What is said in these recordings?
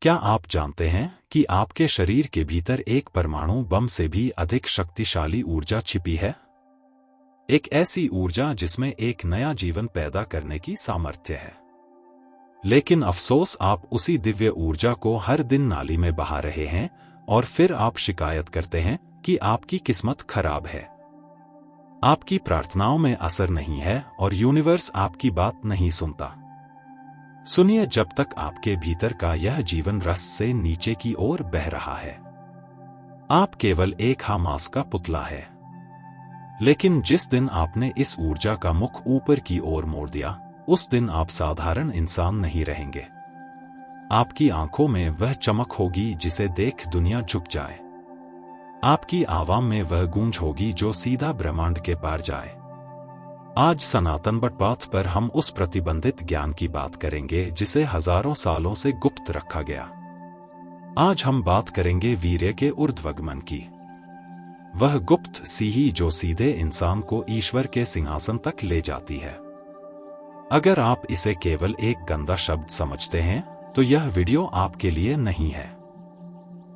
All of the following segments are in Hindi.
क्या आप जानते हैं कि आपके शरीर के भीतर एक परमाणु बम से भी अधिक शक्तिशाली ऊर्जा छिपी है? एक ऐसी ऊर्जा जिसमें एक नया जीवन पैदा करने की सामर्थ्य है। लेकिन अफसोस, आप उसी दिव्य ऊर्जा को हर दिन नाली में बहा रहे हैं और फिर आप शिकायत करते हैं कि आपकी किस्मत खराब है। आपकी प्रार्थनाओं में असर नहीं है और यूनिवर्स आपकी बात नहीं सुनता। सुनिए, जब तक आपके भीतर का यह जीवन रस से नीचे की ओर बह रहा है, आप केवल एक हमास का पुतला है। लेकिन जिस दिन आपने इस ऊर्जा का मुख ऊपर की ओर मोड़ दिया, उस दिन आप साधारण इंसान नहीं रहेंगे। आपकी आंखों में वह चमक होगी जिसे देख दुनिया झुक जाए। आपकी आवाम में वह गूंज होगी जो सीधा ब्रह्मांड के पार जाए। आज सनातन बटपाथ पर हम उस प्रतिबंधित ज्ञान की बात करेंगे जिसे हजारों सालों से गुप्त रखा गया। आज हम बात करेंगे वीर्य के ऊर्ध्वगमन की, वह गुप्त सीढ़ी जो सीधे इंसान को ईश्वर के सिंहासन तक ले जाती है। अगर आप इसे केवल एक गंदा शब्द समझते हैं तो यह वीडियो आपके लिए नहीं है।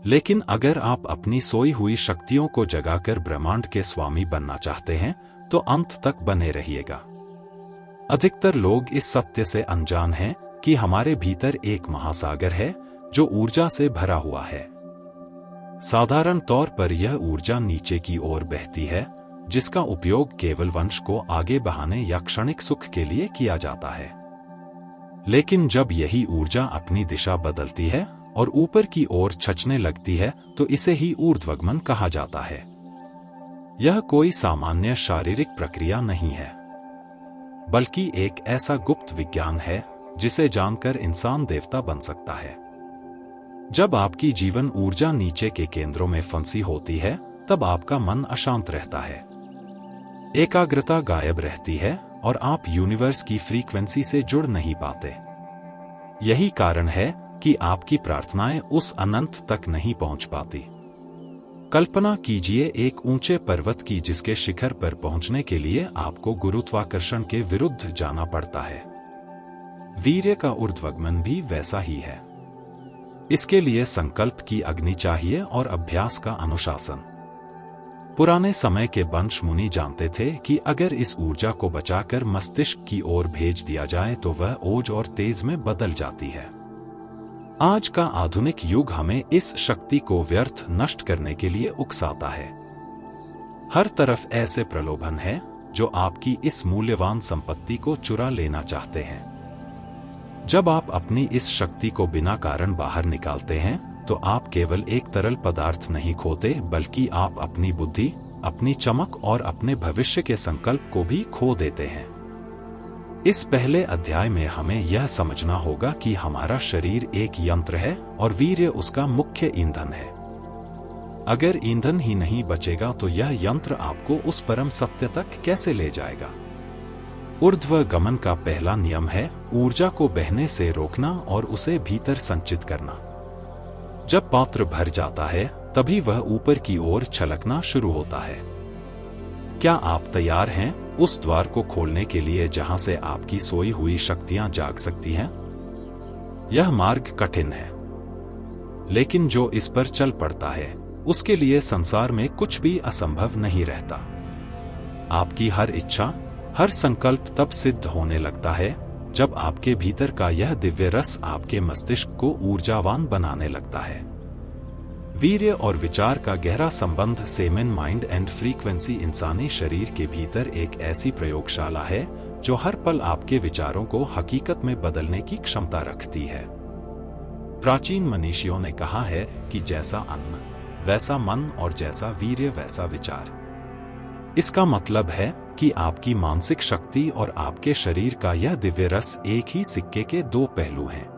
लेकिन अगर आप अपनी सोई हुई शक्तियों को जगाकर ब्रह्मांड के स्वामी बनना चाहते हैं तो अंत तक बने रहिएगा। अधिकतर लोग इस सत्य से अनजान हैं कि हमारे भीतर एक महासागर है जो ऊर्जा से भरा हुआ है। साधारण तौर पर यह ऊर्जा नीचे की ओर बहती है, जिसका उपयोग केवल वंश को आगे बढ़ाने या क्षणिक सुख के लिए किया जाता है। लेकिन जब यही ऊर्जा अपनी दिशा बदलती है और ऊपर की ओर छचने लगती है तो इसे ही ऊर्ध्वगमन कहा जाता है। यह कोई सामान्य शारीरिक प्रक्रिया नहीं है, बल्कि एक ऐसा गुप्त विज्ञान है जिसे जानकर इंसान देवता बन सकता है। जब आपकी जीवन ऊर्जा नीचे के केंद्रों में फंसी होती है, तब आपका मन अशांत रहता है, एकाग्रता गायब रहती है और आप यूनिवर्स की फ्रीक्वेंसी से जुड़ नहीं पाते। यही कारण है कि आपकी प्रार्थनाएं उस अनंत तक नहीं पहुंच पाती। कल्पना कीजिए एक ऊंचे पर्वत की जिसके शिखर पर पहुंचने के लिए आपको गुरुत्वाकर्षण के विरुद्ध जाना पड़ता है। वीर्य का ऊर्ध्वगमन भी वैसा ही है। इसके लिए संकल्प की अग्नि चाहिए और अभ्यास का अनुशासन। पुराने समय के वंश मुनि जानते थे कि अगर इस ऊर्जा को बचाकर मस्तिष्क की ओर भेज दिया जाए तो वह ओज और तेज में बदल जाती है। आज का आधुनिक युग हमें इस शक्ति को व्यर्थ नष्ट करने के लिए उकसाता है। हर तरफ ऐसे प्रलोभन हैं जो आपकी इस मूल्यवान संपत्ति को चुरा लेना चाहते हैं। जब आप अपनी इस शक्ति को बिना कारण बाहर निकालते हैं तो आप केवल एक तरल पदार्थ नहीं खोते, बल्कि आप अपनी बुद्धि, अपनी चमक और अपने भविष्य के संकल्प को भी खो देते हैं। इस पहले अध्याय में हमें यह समझना होगा कि हमारा शरीर एक यंत्र है और वीर्य उसका मुख्य ईंधन है। अगर ईंधन ही नहीं बचेगा तो यह यंत्र आपको उस परम सत्य तक कैसे ले जाएगा? ऊर्ध्वगमन का पहला नियम है ऊर्जा को बहने से रोकना और उसे भीतर संचित करना। जब पात्र भर जाता है तभी वह ऊपर की ओर छलकना शुरू होता है। क्या आप तैयार हैं उस द्वार को खोलने के लिए जहां से आपकी सोई हुई शक्तियां जाग सकती हैं? यह मार्ग कठिन है, लेकिन जो इस पर चल पड़ता है उसके लिए संसार में कुछ भी असंभव नहीं रहता। आपकी हर इच्छा, हर संकल्प तब सिद्ध होने लगता है जब आपके भीतर का यह दिव्य रस आपके मस्तिष्क को ऊर्जावान बनाने लगता है। वीर्य और विचार का गहरा संबंध सेमेन माइंड एंड फ्रीक्वेंसी इंसानी शरीर के भीतर एक ऐसी प्रयोगशाला है जो हर पल आपके विचारों को हकीकत में बदलने की क्षमता रखती है। प्राचीन मनीषियों ने कहा है कि जैसा अन्न वैसा मन और जैसा वीर्य वैसा विचार। इसका मतलब है कि आपकी मानसिक शक्ति और आपके शरीर का यह दिव्य रस एक ही सिक्के के दो पहलू हैं।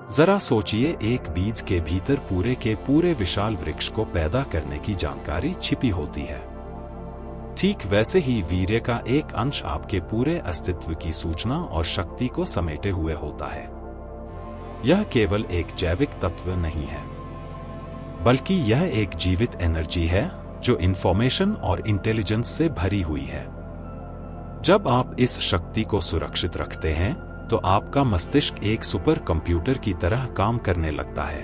जरा सोचिए, एक बीज के भीतर पूरे के पूरे विशाल वृक्ष को पैदा करने की जानकारी छिपी होती है। ठीक वैसे ही वीर्य का एक अंश आपके पूरे अस्तित्व की सूचना और शक्ति को समेटे हुए होता है। यह केवल एक जैविक तत्व नहीं है, बल्कि यह एक जीवित एनर्जी है जो इंफॉर्मेशन और इंटेलिजेंस से भरी हुई है। जब आप इस शक्ति को सुरक्षित रखते हैं तो आपका मस्तिष्क एक सुपर कंप्यूटर की तरह काम करने लगता है।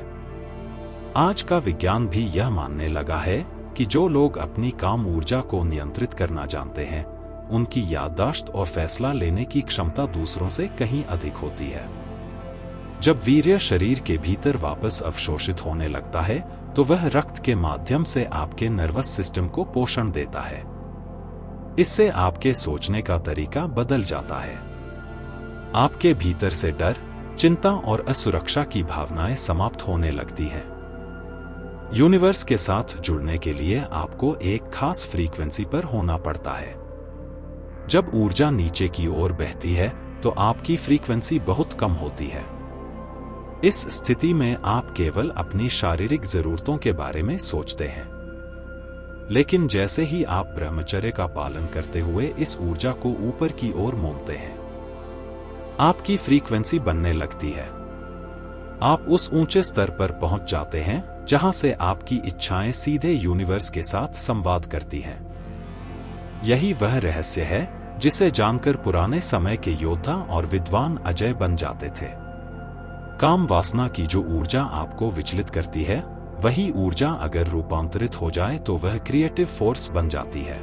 आज का विज्ञान भी यह मानने लगा है कि जो लोग अपनी काम ऊर्जा को नियंत्रित करना जानते हैं, उनकी याददाश्त और फैसला लेने की क्षमता दूसरों से कहीं अधिक होती है। जब वीर्य शरीर के भीतर वापस अवशोषित होने लगता है, तो वह रक्त के माध्यम से आपके नर्वस सिस्टम को पोषण देता है। इससे आपके सोचने का तरीका बदल जाता है। आपके भीतर से डर, चिंता और असुरक्षा की भावनाएं समाप्त होने लगती हैं। यूनिवर्स के साथ जुड़ने के लिए आपको एक खास फ्रीक्वेंसी पर होना पड़ता है। जब ऊर्जा नीचे की ओर बहती है, तो आपकी फ्रीक्वेंसी बहुत कम होती है। इस स्थिति में आप केवल अपनी शारीरिक जरूरतों के बारे में सोचते हैं। लेकिन जैसे ही आप ब्रह्मचर्य का पालन करते हुए इस ऊर्जा को ऊपर की ओर मोड़ते हैं, आपकी फ्रीक्वेंसी बनने लगती है। आप उस ऊंचे स्तर पर पहुंच जाते हैं जहां से आपकी इच्छाएं सीधे यूनिवर्स के साथ संवाद करती हैं। यही वह रहस्य है जिसे जानकर पुराने समय के योद्धा और विद्वान अजय बन जाते थे। काम वासना की जो ऊर्जा आपको विचलित करती है, वही ऊर्जा अगर रूपांतरित हो जाए तो वह क्रिएटिव फोर्स बन जाती है।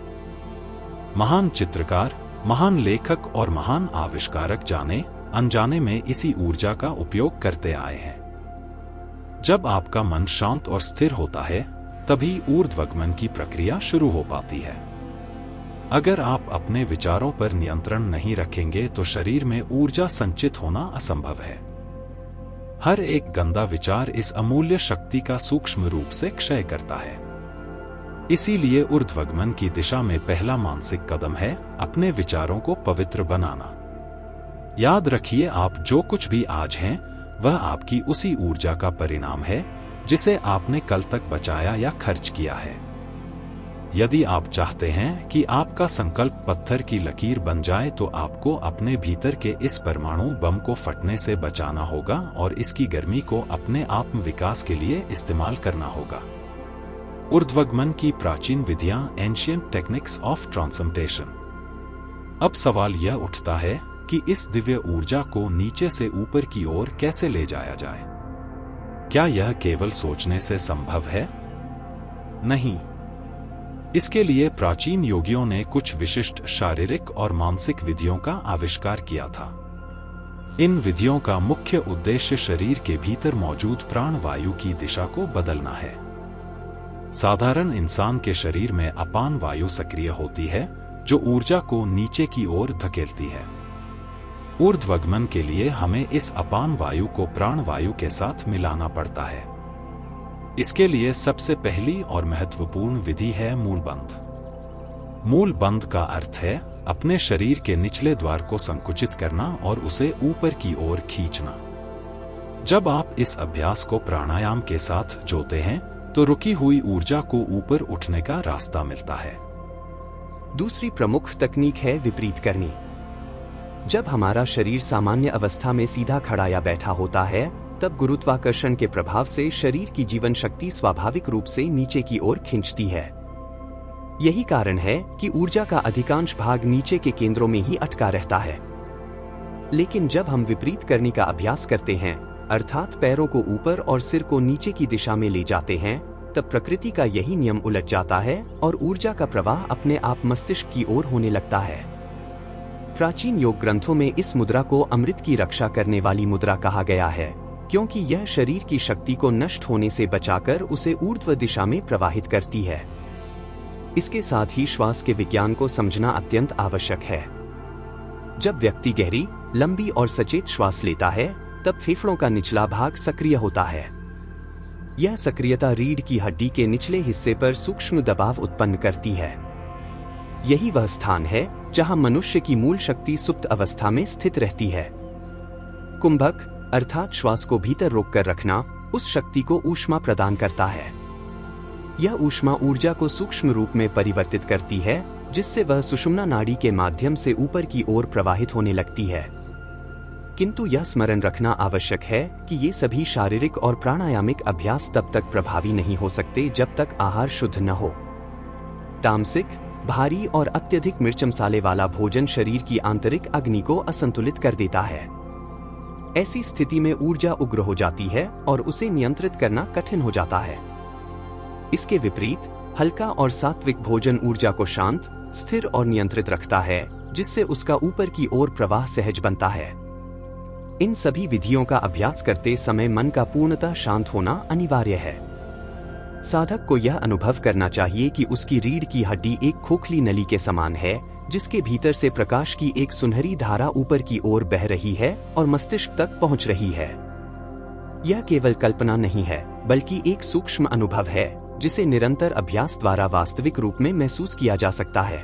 महान चित्रकार, महान लेखक और महान आविष्कारक जाने अनजाने में इसी ऊर्जा का उपयोग करते आए हैं। जब आपका मन शांत और स्थिर होता है, तभी ऊर्ध्वगमन की प्रक्रिया शुरू हो पाती है। अगर आप अपने विचारों पर नियंत्रण नहीं रखेंगे तो शरीर में ऊर्जा संचित होना असंभव है। हर एक गंदा विचार इस अमूल्य शक्ति का सूक्ष्म रूप से क्षय करता है। इसीलिए ऊर्ध्वगमन की दिशा में पहला मानसिक कदम है अपने विचारों को पवित्र बनाना। याद रखिए, आप जो कुछ भी आज हैं, वह आपकी उसी ऊर्जा का परिणाम है जिसे आपने कल तक बचाया या खर्च किया है। यदि आप चाहते हैं कि आपका संकल्प पत्थर की लकीर बन जाए, तो आपको अपने भीतर के इस परमाणु बम को फटने से बचाना होगा और इसकी गर्मी को अपने आत्म विकास के लिए इस्तेमाल करना होगा। ऊर्ध्वगमन की प्राचीन विधियां, एंशिएंट टेक्निक्स ऑफ ट्रांसम्यूटेशन। अब सवाल यह उठता है कि इस दिव्य ऊर्जा को नीचे से ऊपर की ओर कैसे ले जाया जाए? क्या यह केवल सोचने से संभव है? नहीं। इसके लिए प्राचीन योगियों ने कुछ विशिष्ट शारीरिक और मानसिक विधियों का आविष्कार किया था। इन विधियों का मुख्य उद्देश्य शरीर के भीतर मौजूद प्राण वायु की दिशा को बदलना है। साधारण इंसान के शरीर में अपान वायु सक्रिय होती है, जो ऊर्जा को नीचे की ओर धकेलती है। ऊर्ध्वगमन के लिए हमें इस अपान वायु को प्राण वायु के साथ मिलाना पड़ता है। इसके लिए सबसे पहली और महत्वपूर्ण विधि है मूलबंध। मूलबंध का अर्थ है अपने शरीर के निचले द्वार को संकुचित करना और उसे ऊपर की ओर खींचना। जब आप इस अभ्यास को प्राणायाम के साथ जोड़ते हैं, तो रुकी हुई ऊर्जा को ऊपर उठने का रास्ता मिलता है। दूसरी प्रमुख तकनीक है विपरीत करनी। जब हमारा शरीर सामान्य अवस्था में सीधा खड़ा या बैठा होता है, तब गुरुत्वाकर्षण के प्रभाव से शरीर की जीवन शक्ति स्वाभाविक रूप से नीचे की ओर खींचती है। यही कारण है कि ऊर्जा का अधिकांश भाग नीचे के केंद्रों में ही अटका रहता है। लेकिन जब हम विपरीत करने का अभ्यास करते हैं, अर्थात पैरों को ऊपर और सिर को नीचे की दिशा में ले जाते हैं, तब प्रकृति का यही नियम उलट जाता है और ऊर्जा का प्रवाह अपने आप मस्तिष्क की ओर होने लगता है। प्राचीन योग ग्रंथों में इस मुद्रा को अमृत की रक्षा करने वाली मुद्रा कहा गया है, क्योंकि यह शरीर की शक्ति को नष्ट होने से बचाकर उसे ऊर्ध्व दिशा में प्रवाहित करती है। इसके साथ ही श्वास के विज्ञान को समझना अत्यंत आवश्यक है। जब व्यक्ति गहरी, लंबी और सचेत श्वास लेता है, तब फेफड़ों का निचला भाग सक्रिय होता है। यह सक्रियता रीढ़ की हड्डी के निचले हिस्से पर सूक्ष्म दबाव उत्पन्न करती है। यही वह स्थान है जहां मनुष्य की मूल शक्ति सुप्त अवस्था में स्थित रहती है। कुंभक अर्थात श्वास को भीतर रोककर रखना उस शक्ति को ऊष्मा प्रदान करता है। यह ऊष्मा ऊर्जा को सूक्ष्म रूप में परिवर्तित करती है, जिससे वह सुषुम्ना नाड़ी के माध्यम से ऊपर की ओर प्रवाहित होने लगती है। किंतु यह स्मरण रखना आवश्यक है कि ये सभी शारीरिक और प्राणायामिक अभ्यास तब तक प्रभावी नहीं हो सकते जब तक आहार शुद्ध न हो। तामसिक, भारी और अत्यधिक मिर्च मसाले वाला भोजन शरीर की आंतरिक अग्नि को असंतुलित कर देता है। ऐसी स्थिति में ऊर्जा उग्र हो जाती है और उसे नियंत्रित करना कठिन हो जाता है। इसके विपरीत हल्का और सात्विक भोजन ऊर्जा को शांत, स्थिर और नियंत्रित रखता है, जिससे उसका ऊपर की ओर प्रवाह सहज बनता है। इन सभी विधियों का अभ्यास करते समय मन का पूर्णतः शांत होना अनिवार्य है। साधक को यह अनुभव करना चाहिए कि उसकी रीढ़ की हड्डी एक खोखली नली के समान है, जिसके भीतर से प्रकाश की एक सुनहरी धारा ऊपर की ओर बह रही है और मस्तिष्क तक पहुंच रही है। यह केवल कल्पना नहीं है, बल्कि एक सूक्ष्म अनुभव है, जिसे निरंतर अभ्यास द्वारा वास्तविक रूप में महसूस किया जा सकता है।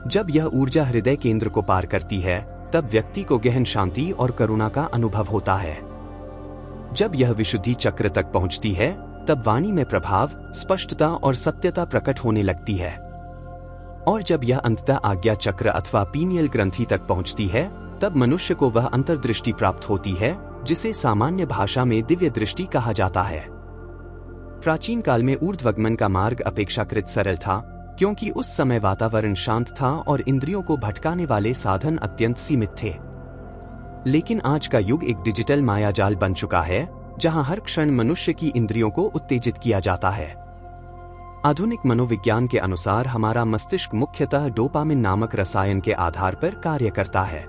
जब यह ऊर्जा हृदय केंद्र को पार करती है, तब व्यक्ति को गहन शांति और करुणा का अनुभव होता है। जब यह विशुद्धि चक्र तक पहुंचती है, तब वाणी में प्रभाव, स्पष्टता और सत्यता प्रकट होने लगती है। और जब यह अंततः आज्ञा चक्र अथवा पीनियल ग्रंथि तक पहुंचती है, तब मनुष्य को वह अंतर्दृष्टि प्राप्त होती है, जिसे सामान्य भाषा में दिव्य दृष्टि कहा जाता है। प्राचीन काल में ऊर्ध्वगमन का मार्ग अपेक्षाकृत सरल था, क्योंकि उस समय वातावरण शांत था और इंद्रियों को भटकाने वाले साधन अत्यंत सीमित थे। लेकिन आज का युग एक डिजिटल मायाजाल बन चुका है, जहां हर क्षण मनुष्य की इंद्रियों को उत्तेजित किया जाता है। आधुनिक मनोविज्ञान के अनुसार हमारा मस्तिष्क मुख्यतः डोपामिन नामक रसायन के आधार पर कार्य करता है।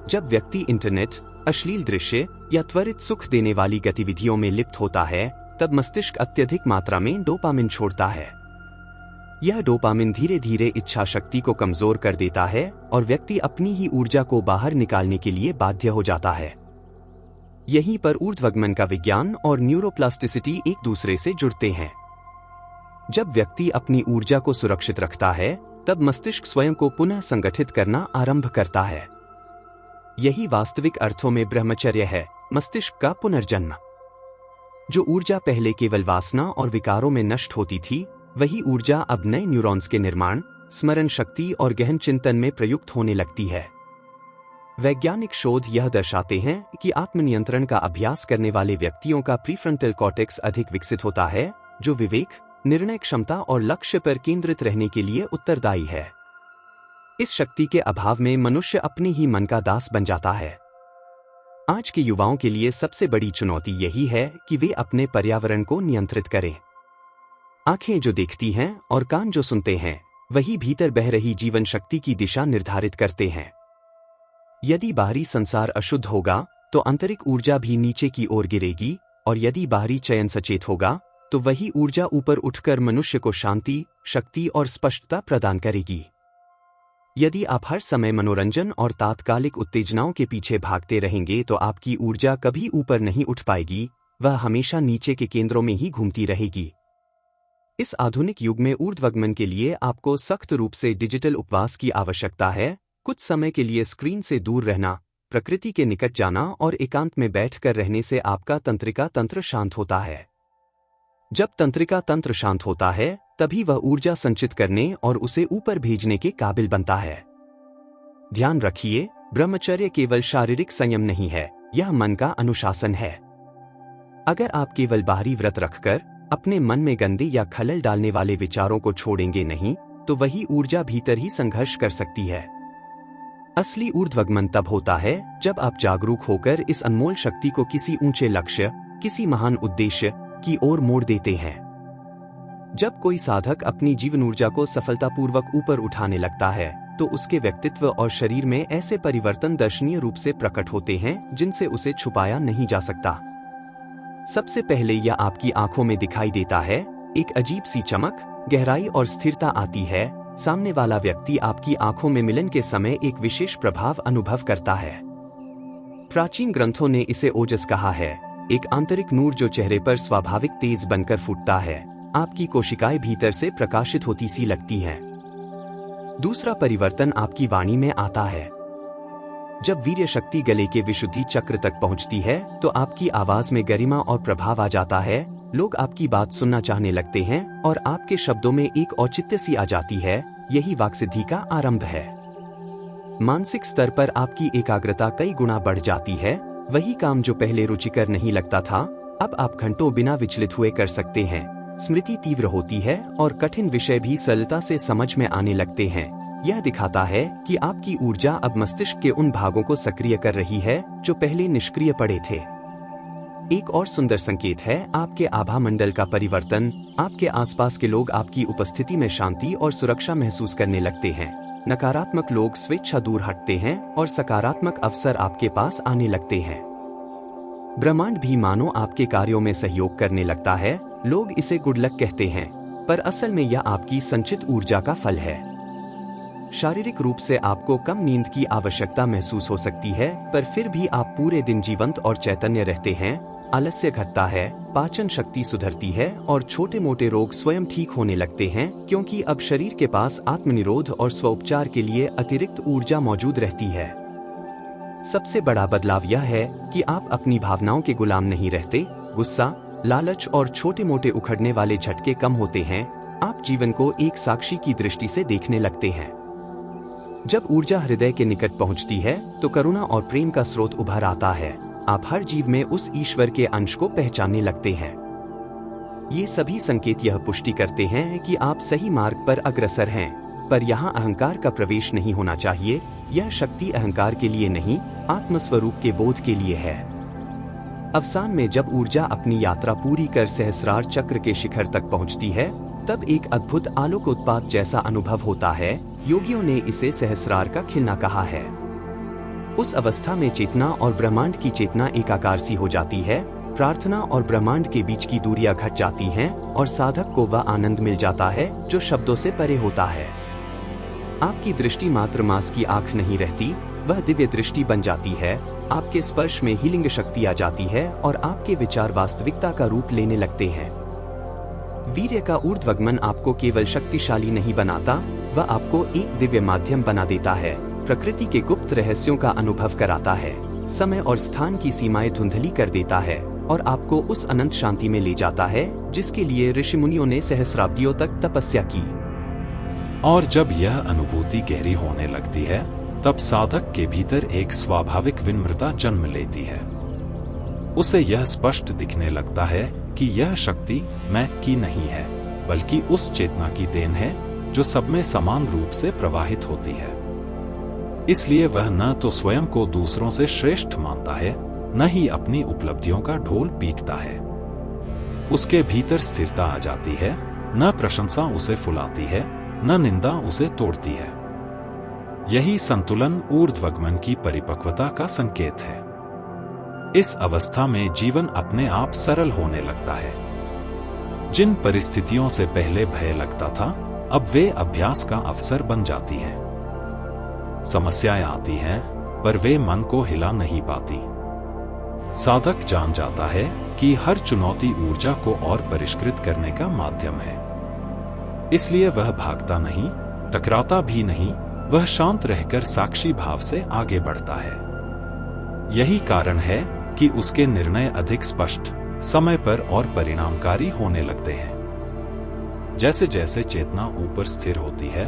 जब व्यक्ति इंटरनेट, अश्लील दृश्य या त्वरित सुख देने वाली गतिविधियों में लिप्त होता है, तब मस्तिष्क अत्यधिक मात्रा में डोपामिन छोड़ता है। यह डोपामिन धीरे धीरे इच्छा शक्ति को कमजोर कर देता है और व्यक्ति अपनी ही ऊर्जा को बाहर निकालने के लिए बाध्य हो जाता है। यहीं पर ऊर्ध्वगमन का विज्ञान और न्यूरोप्लास्टिसिटी एक दूसरे से जुड़ते हैं। जब व्यक्ति अपनी ऊर्जा को सुरक्षित रखता है, तब मस्तिष्क स्वयं को पुनः संगठित करना आरंभ करता है। यही वास्तविक अर्थों में ब्रह्मचर्य है, मस्तिष्क का पुनर्जन्म। जो ऊर्जा पहले केवल वासना और विकारों में नष्ट होती थी, वही ऊर्जा अब नए न्यूरॉन्स के निर्माण, स्मरण शक्ति और गहन चिंतन में प्रयुक्त होने लगती है। वैज्ञानिक शोध यह दर्शाते हैं कि आत्मनियंत्रण का अभ्यास करने वाले व्यक्तियों का प्रीफ्रंटल कॉर्टेक्स अधिक विकसित होता है, जो विवेक, निर्णय क्षमता और लक्ष्य पर केंद्रित रहने के लिए उत्तरदायी है। इस शक्ति के अभाव में मनुष्य अपने ही मन का दास बन जाता है। आज के युवाओं के लिए सबसे बड़ी चुनौती यही है कि वे अपने पर्यावरण को नियंत्रित करें। आंखें जो देखती हैं और कान जो सुनते हैं, वही भीतर बह रही जीवन शक्ति की दिशा निर्धारित करते हैं। यदि बाहरी संसार अशुद्ध होगा, तो आंतरिक ऊर्जा भी नीचे की ओर गिरेगी, और यदि बाहरी चयन सचेत होगा, तो वही ऊर्जा ऊपर उठकर मनुष्य को शांति, शक्ति और स्पष्टता प्रदान करेगी। यदि आप हर समय मनोरंजन और तात्कालिक उत्तेजनाओं के पीछे भागते रहेंगे, तो आपकी ऊर्जा कभी ऊपर नहीं उठ पाएगी, वह हमेशा नीचे के केंद्रों में ही घूमती रहेगी। इस आधुनिक युग में ऊर्ध्वगमन के लिए आपको सख्त रूप से डिजिटल उपवास की आवश्यकता है। कुछ समय के लिए स्क्रीन से दूर रहना, प्रकृति के निकट जाना और एकांत में बैठकर रहने से आपका तंत्रिका तंत्र शांत होता है। जब तंत्रिका तंत्र शांत होता है, तभी वह ऊर्जा संचित करने और उसे ऊपर भेजने के काबिल बनता है। ध्यान रखिए, ब्रह्मचर्य केवल शारीरिक संयम नहीं है, यह मन का अनुशासन है। अगर आप केवल बाहरी व्रत रखकर अपने मन में गंदे या खलल डालने वाले विचारों को छोड़ेंगे नहीं, तो वही ऊर्जा भीतर ही संघर्ष कर सकती है। असली ऊर्ध्वगमन तब होता है जब आप जागरूक होकर इस अनमोल शक्ति को किसी ऊंचे लक्ष्य, किसी महान उद्देश्य की ओर मोड़ देते हैं। जब कोई साधक अपनी जीवन ऊर्जा को सफलतापूर्वक ऊपर उठाने लगता है, तो उसके व्यक्तित्व और शरीर में ऐसे परिवर्तन दर्शनीय रूप से प्रकट होते हैं जिनसे उसे छुपाया नहीं जा सकता। सबसे पहले यह आपकी आंखों में दिखाई देता है। एक अजीब सी चमक, गहराई और स्थिरता आती है। सामने वाला व्यक्ति आपकी आंखों में मिलन के समय एक विशेष प्रभाव अनुभव करता है। प्राचीन ग्रंथों ने इसे ओजस कहा है, एक आंतरिक नूर जो चेहरे पर स्वाभाविक तेज बनकर फूटता है। आपकी कोशिकाएं भीतर से प्रकाशित होती सी लगती हैं। दूसरा परिवर्तन आपकी वाणी में आता है। जब वीर्य शक्ति गले के विशुद्धि चक्र तक पहुंचती है, तो आपकी आवाज में गरिमा और प्रभाव आ जाता है। लोग आपकी बात सुनना चाहने लगते हैं और आपके शब्दों में एक औचित्य सी आ जाती है। यही वाक्सिद्धि का आरंभ है। मानसिक स्तर पर आपकी एकाग्रता कई गुना बढ़ जाती है। वही काम जो पहले रुचिकर नहीं लगता था, अब आप घंटों बिना विचलित हुए कर सकते हैं। स्मृति तीव्र होती है और कठिन विषय भी सरलता से समझ में आने लगते हैं। यह दिखाता है कि आपकी ऊर्जा अब मस्तिष्क के उन भागों को सक्रिय कर रही है जो पहले निष्क्रिय पड़े थे। एक और सुंदर संकेत है आपके आभा मंडल का परिवर्तन। आपके आसपास के लोग आपकी उपस्थिति में शांति और सुरक्षा महसूस करने लगते हैं। नकारात्मक लोग स्वेच्छा दूर हटते हैं और सकारात्मक अवसर आपके पास आने लगते हैं। ब्रह्मांड भी मानो आपके कार्यों में सहयोग करने लगता है। लोग इसे गुड लक कहते हैं, पर असल में यह आपकी संचित ऊर्जा का फल है। शारीरिक रूप से आपको कम नींद की आवश्यकता महसूस हो सकती है, पर फिर भी आप पूरे दिन जीवंत और चैतन्य रहते हैं। आलस्य घटता है, पाचन शक्ति सुधरती है और छोटे मोटे रोग स्वयं ठीक होने लगते हैं, क्योंकि अब शरीर के पास आत्मनिरोध और स्वोपचार के लिए अतिरिक्त ऊर्जा मौजूद रहती है। सबसे बड़ा बदलाव यह है कि आप अपनी भावनाओं के गुलाम नहीं रहते। गुस्सा, लालच और छोटे मोटे उखड़ने वाले झटके कम होते हैं। आप जीवन को एक साक्षी की दृष्टि से देखने लगते हैं। जब ऊर्जा हृदय के निकट पहुंचती है तो करुणा और प्रेम का स्रोत उभर आता है। आप हर जीव में उस ईश्वर के अंश को पहचानने लगते हैं। ये सभी संकेत यह पुष्टि करते हैं कि आप सही मार्ग पर अग्रसर हैं, पर यहाँ अहंकार का प्रवेश नहीं होना चाहिए। यह शक्ति अहंकार के लिए नहीं, आत्मस्वरूप के बोध के लिए है। अवसान में जब ऊर्जा अपनी यात्रा पूरी कर सहस्रार चक्र के शिखर तक पहुंचती है, तब एक अद्भुत आलोक उत्पात जैसा अनुभव होता है। योगियों ने इसे सहस्रार का खिलना कहा है। उस अवस्था में चेतना और ब्रह्मांड की चेतना एकाकार सी हो जाती है। प्रार्थना और ब्रह्मांड के बीच की दूरियां घट जाती हैं और साधक को वह आनंद मिल जाता है जो शब्दों से परे होता है। आपकी दृष्टि मात्र मांस की आंख नहीं रहती, वह दिव्य दृष्टि बन जाती है। आपके स्पर्श में हीलिंग शक्ति आ जाती है और आपके विचार वास्तविकता का रूप लेने लगते हैं। वीर्य का ऊर्ध्वगमन आपको केवल शक्तिशाली नहीं बनाता, वह आपको एक दिव्य माध्यम बना देता है। प्रकृति के गुप्त रहस्यों का अनुभव कराता है, समय और स्थान की सीमाएं धुंधली कर देता है और आपको उस अनंत शांति में ले जाता है जिसके लिए ऋषि मुनियों ने सहस्राब्दियों तक तपस्या की। और जब यह अनुभूति गहरी होने लगती है, तब साधक के भीतर एक स्वाभाविक विनम्रता जन्म लेती है। उसे यह स्पष्ट दिखने लगता है कि यह शक्ति मैं की नहीं है, बल्कि उस चेतना की देन है जो सब में समान रूप से प्रवाहित होती है। इसलिए वह न तो स्वयं को दूसरों से श्रेष्ठ मानता है, न ही अपनी उपलब्धियों का ढोल पीटता है। उसके भीतर स्थिरता आ जाती है, न प्रशंसा उसे फुलाती है, न निंदा उसे तोड़ती है। यही संतुलन ऊर्ध्वगमन की परिपक्वता का संकेत है। इस अवस्था में जीवन अपने आप सरल होने लगता है। जिन परिस्थितियों से पहले भय लगता था, अब वे अभ्यास का अवसर बन जाती हैं। समस्याएं आती हैं, पर वे मन को हिला नहीं पाती। साधक जान जाता है कि हर चुनौती ऊर्जा को और परिष्कृत करने का माध्यम है। इसलिए वह भागता नहीं, टकराता भी नहीं, वह शांत रहकर साक्षी भाव से आगे बढ़ता है। यही कारण है कि उसके निर्णय अधिक स्पष्ट, समय पर और परिणामकारी होने लगते हैं। जैसे जैसे चेतना ऊपर स्थिर होती है,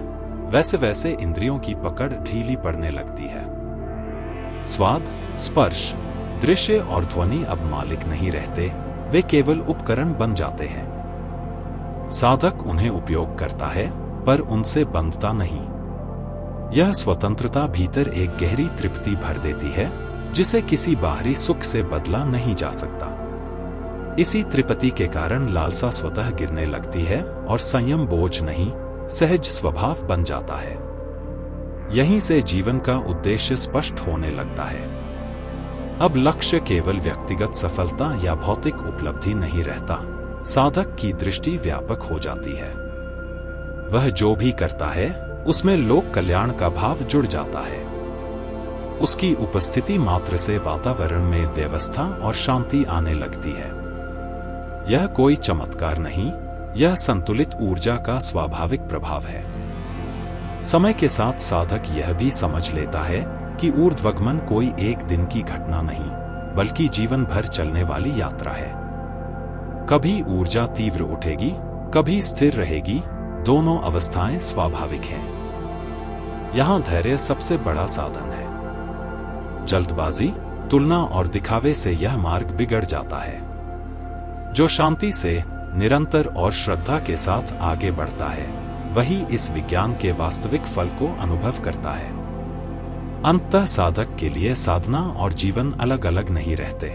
वैसे वैसे इंद्रियों की पकड़ ढीली पड़ने लगती है। स्वाद, स्पर्श, दृश्य और ध्वनि अब मालिक नहीं रहते, वे केवल उपकरण बन जाते हैं। साधक उन्हें उपयोग करता है, पर उनसे बंधता नहीं। यह स्वतंत्रता भीतर एक गहरी तृप्ति भर देती है, जिसे किसी बाहरी सुख से बदला नहीं जा सकता। इसी तृप्ति के कारण लालसा स्वतः गिरने लगती है और संयम बोझ नहीं, सहज स्वभाव बन जाता है। यहीं से जीवन का उद्देश्य स्पष्ट होने लगता है। अब लक्ष्य केवल व्यक्तिगत सफलता या भौतिक उपलब्धि नहीं रहता, साधक की दृष्टि व्यापक हो जाती है। वह जो भी करता है, उसमें लोक कल्याण का भाव जुड़ जाता है। उसकी उपस्थिति मात्र से वातावरण में व्यवस्था और शांति आने लगती है। यह कोई चमत्कार नहीं, यह संतुलित ऊर्जा का स्वाभाविक प्रभाव है। समय के साथ साधक यह भी समझ लेता है कि ऊर्ध्वगमन कोई एक दिन की घटना नहीं, बल्कि जीवन भर चलने वाली यात्रा है। कभी ऊर्जा तीव्र उठेगी, कभी स्थिर रहेगी, दोनों अवस्थाएं स्वाभाविक हैं। यहां धैर्य सबसे बड़ा साधन है। जल्दबाजी, तुलना और दिखावे से यह मार्ग बिगड़ जाता है। जो शांति से, निरंतर और श्रद्धा के साथ आगे बढ़ता है, वही इस विज्ञान के वास्तविक फल को अनुभव करता है। अंततः साधक के लिए साधना और जीवन अलग अलग नहीं रहते।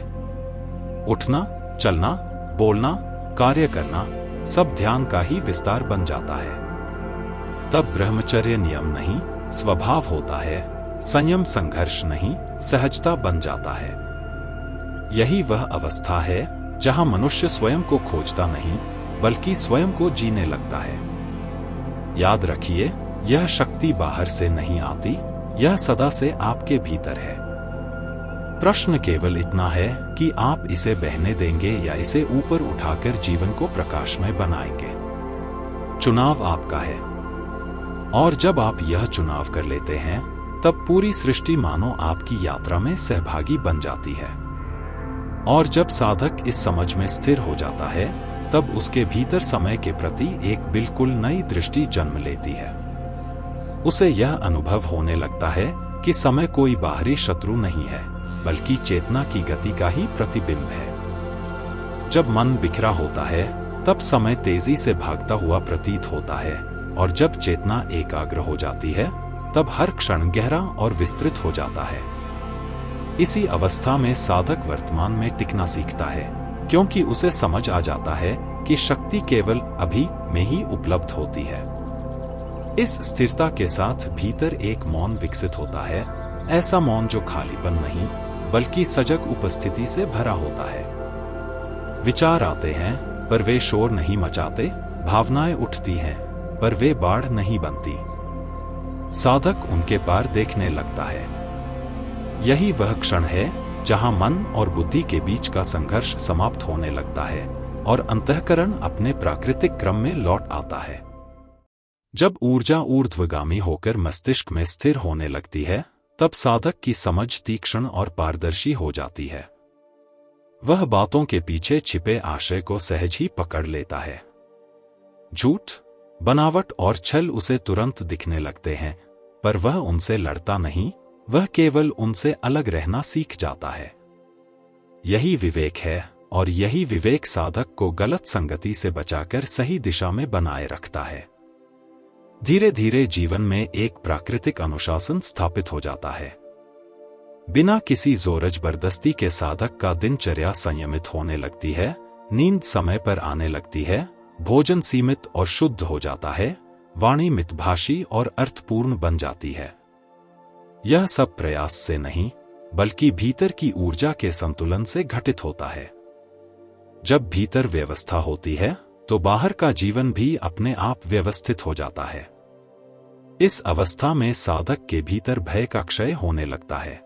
उठना, चलना, बोलना, कार्य करना सब ध्यान का ही विस्तार बन जाता है। तब ब्रह्मचर्य नियम नहीं, स्वभाव होता है। संयम संघर्ष नहीं, सहजता बन जाता है। यही वह अवस्था है जहां मनुष्य स्वयं को खोजता नहीं, बल्कि स्वयं को जीने लगता है। याद रखिए, यह शक्ति बाहर से नहीं आती, यह सदा से आपके भीतर है। प्रश्न केवल इतना है कि आप इसे बहने देंगे या इसे ऊपर उठाकर जीवन को प्रकाशमय बनाएंगे। चुनाव आपका है। और जब आप यह चुनाव कर लेते हैं, तब पूरी सृष्टि मानो आपकी यात्रा में सहभागी बन जाती है। और जब साधक इस समझ में स्थिर हो जाता है, तब उसके भीतर समय के प्रति एक बिल्कुल नई दृष्टि जन्म लेती है। उसे यह अनुभव होने लगता है कि समय कोई बाहरी शत्रु नहीं है, बल्कि चेतना की गति का ही प्रतिबिंब है। जब मन बिखरा होता है, तब समय तेजी से भागता हुआ प्रतीत होता है, और जब चेतना एकाग्र हो जाती है, तब हर क्षण गहरा और विस्तृत हो जाता है। इसी अवस्था में साधक वर्तमान में टिकना सीखता है, क्योंकि उसे समझ आ जाता है कि शक्ति केवल अभी में ही उपलब्ध होती है। इस स्थिरता के साथ भीतर एक मौन विकसित होता है, ऐसा मौन जो खालीपन नहीं, बल्कि सजग उपस्थिति से भरा होता है। विचार आते हैं, पर वे शोर नहीं मचाते। भावनाएं उठती हैं, पर वे बाढ़ नहीं बनती। साधक उनके पार देखने लगता है। यही वह क्षण है जहां मन और बुद्धि के बीच का संघर्ष समाप्त होने लगता है और अंतःकरण अपने प्राकृतिक क्रम में लौट आता है। जब ऊर्जा ऊर्ध्वगामी होकर मस्तिष्क में स्थिर होने लगती है, तब साधक की समझ तीक्ष्ण और पारदर्शी हो जाती है। वह बातों के पीछे छिपे आशय को सहज ही पकड़ लेता है। झूठ, बनावट और छल उसे तुरंत दिखने लगते हैं, पर वह उनसे लड़ता नहीं, वह केवल उनसे अलग रहना सीख जाता है। यही विवेक है, और यही विवेक साधक को गलत संगति से बचाकर सही दिशा में बनाए रखता है। धीरे धीरे जीवन में एक प्राकृतिक अनुशासन स्थापित हो जाता है। बिना किसी जोर जबरदस्ती के साधक का दिनचर्या संयमित होने लगती है, नींद समय पर आने लगती है, भोजन सीमित और शुद्ध हो जाता है, वाणी मितभाषी और अर्थपूर्ण बन जाती है। यह सब प्रयास से नहीं, बल्कि भीतर की ऊर्जा के संतुलन से घटित होता है। जब भीतर व्यवस्था होती है, तो बाहर का जीवन भी अपने आप व्यवस्थित हो जाता है। इस अवस्था में साधक के भीतर भय का क्षय होने लगता है।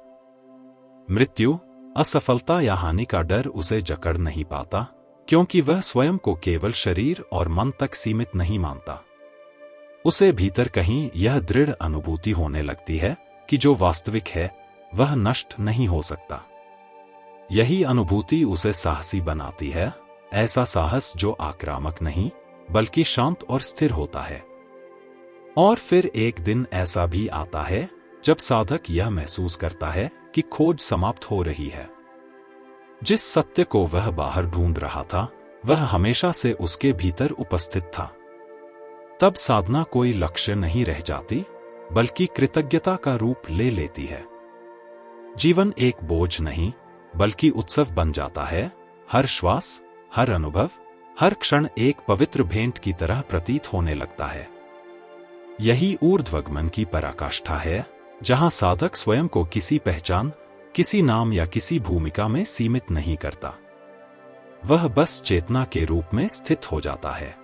मृत्यु, असफलता या हानि का डर उसे जकड़ नहीं पाता, क्योंकि वह स्वयं को केवल शरीर और मन तक सीमित नहीं मानता। उसे भीतर कहीं यह दृढ़ अनुभूति होने लगती है कि जो वास्तविक है, वह नष्ट नहीं हो सकता। यही अनुभूति उसे साहसी बनाती है, ऐसा साहस जो आक्रामक नहीं, बल्कि शांत और स्थिर होता है। और फिर एक दिन ऐसा भी आता है जब साधक यह महसूस करता है कि खोज समाप्त हो रही है। जिस सत्य को वह बाहर ढूंढ रहा था, वह हमेशा से उसके भीतर उपस्थित था। तब साधना कोई लक्ष्य नहीं रह जाती, बल्कि कृतज्ञता का रूप ले लेती है। जीवन एक बोझ नहीं, बल्कि उत्सव बन जाता है। हर श्वास, हर अनुभव, हर क्षण एक पवित्र भेंट की तरह प्रतीत होने लगता है। यही ऊर्ध्वगमन की पराकाष्ठा है, जहां साधक स्वयं को किसी पहचान, किसी नाम या किसी भूमिका में सीमित नहीं करता। वह बस चेतना के रूप में स्थित हो जाता है।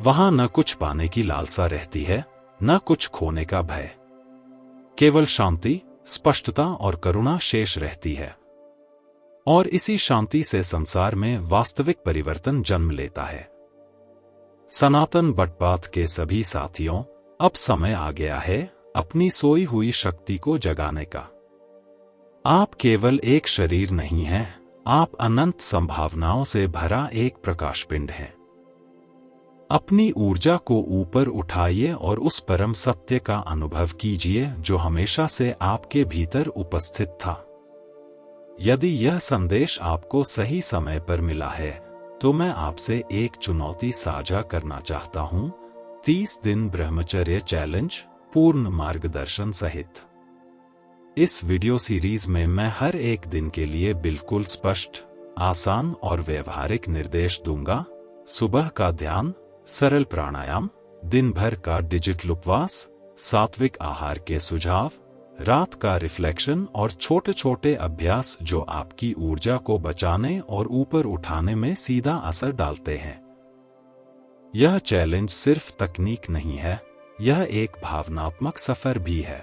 वहां न कुछ पाने की लालसा रहती है, न कुछ खोने का भय। केवल शांति, स्पष्टता और करुणा शेष रहती है। और इसी शांति से संसार में वास्तविक परिवर्तन जन्म लेता है। सनातन बटपाथ के सभी साथियों, अब समय आ गया है अपनी सोई हुई शक्ति को जगाने का। आप केवल एक शरीर नहीं हैं, आप अनंत संभावनाओं से भरा एक प्रकाश पिंड हैं। अपनी ऊर्जा को ऊपर उठाइए और उस परम सत्य का अनुभव कीजिए जो हमेशा से आपके भीतर उपस्थित था। यदि यह संदेश आपको सही समय पर मिला है, तो मैं आपसे एक चुनौती साझा करना चाहता हूं। 30 दिन ब्रह्मचर्य चैलेंज पूर्ण मार्गदर्शन सहित। इस वीडियो सीरीज में मैं हर एक दिन के लिए बिल्कुल स्पष्ट, आसान और व्यवहारिक निर्देश दूंगा। सुबह का ध्यान, सरल प्राणायाम, दिन भर का डिजिटल उपवास, सात्विक आहार के सुझाव, रात का रिफ्लेक्शन और छोटे छोटे अभ्यास जो आपकी ऊर्जा को बचाने और ऊपर उठाने में सीधा असर डालते हैं। यह चैलेंज सिर्फ तकनीक नहीं है, यह एक भावनात्मक सफर भी है।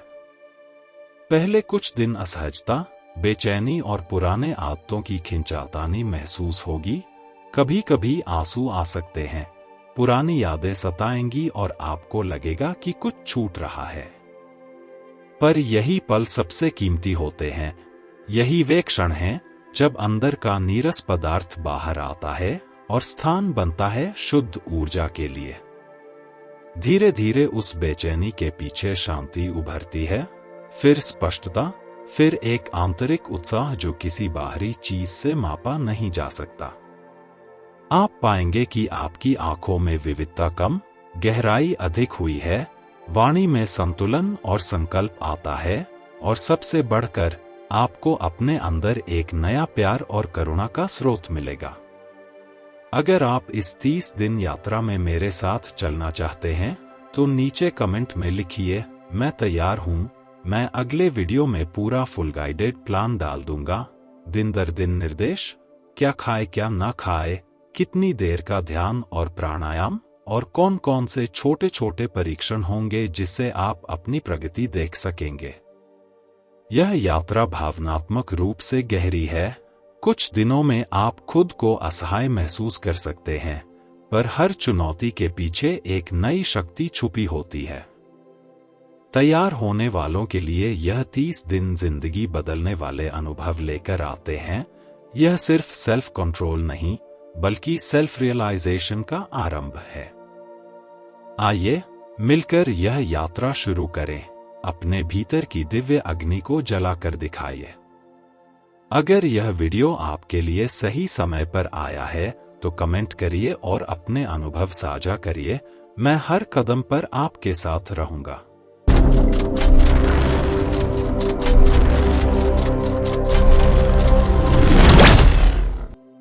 पहले कुछ दिन असहजता, बेचैनी और पुराने आदतों की खिंचातानी महसूस होगी। कभी कभी आंसू आ सकते हैं, पुरानी यादें सताएंगी और आपको लगेगा कि कुछ छूट रहा है। पर यही पल सबसे कीमती होते हैं। यही वे क्षण हैं जब अंदर का नीरस पदार्थ बाहर आता है और स्थान बनता है शुद्ध ऊर्जा के लिए। धीरे धीरे उस बेचैनी के पीछे शांति उभरती है, फिर स्पष्टता, फिर एक आंतरिक उत्साह जो किसी बाहरी चीज से मापा नहीं जा सकता। आप पाएंगे कि आपकी आंखों में विविधता कम, गहराई अधिक हुई है, वाणी में संतुलन और संकल्प आता है, और सबसे बढ़कर आपको अपने अंदर एक नया प्यार और करुणा का स्रोत मिलेगा। अगर आप इस 30 दिन यात्रा में मेरे साथ चलना चाहते हैं तो नीचे कमेंट में लिखिए, मैं तैयार हूं। मैं अगले वीडियो में पूरा फुल गाइडेड प्लान डाल दूंगा। दिन दर दिन निर्देश, क्या खाए क्या ना खाए, कितनी देर का ध्यान और प्राणायाम, और कौन कौन से छोटे छोटे परीक्षण होंगे जिससे आप अपनी प्रगति देख सकेंगे। यह यात्रा भावनात्मक रूप से गहरी है। कुछ दिनों में आप खुद को असहाय महसूस कर सकते हैं, पर हर चुनौती के पीछे एक नई शक्ति छुपी होती है। तैयार होने वालों के लिए यह 30 दिन जिंदगी बदलने वाले अनुभव लेकर आते हैं। यह सिर्फ सेल्फ कंट्रोल नहीं, बल्कि सेल्फ रियलाइजेशन का आरंभ है। आइए मिलकर यह यात्रा शुरू करें। अपने भीतर की दिव्य अग्नि को जलाकर दिखाइए। अगर यह वीडियो आपके लिए सही समय पर आया है तो कमेंट करिए और अपने अनुभव साझा करिए। मैं हर कदम पर आपके साथ रहूंगा।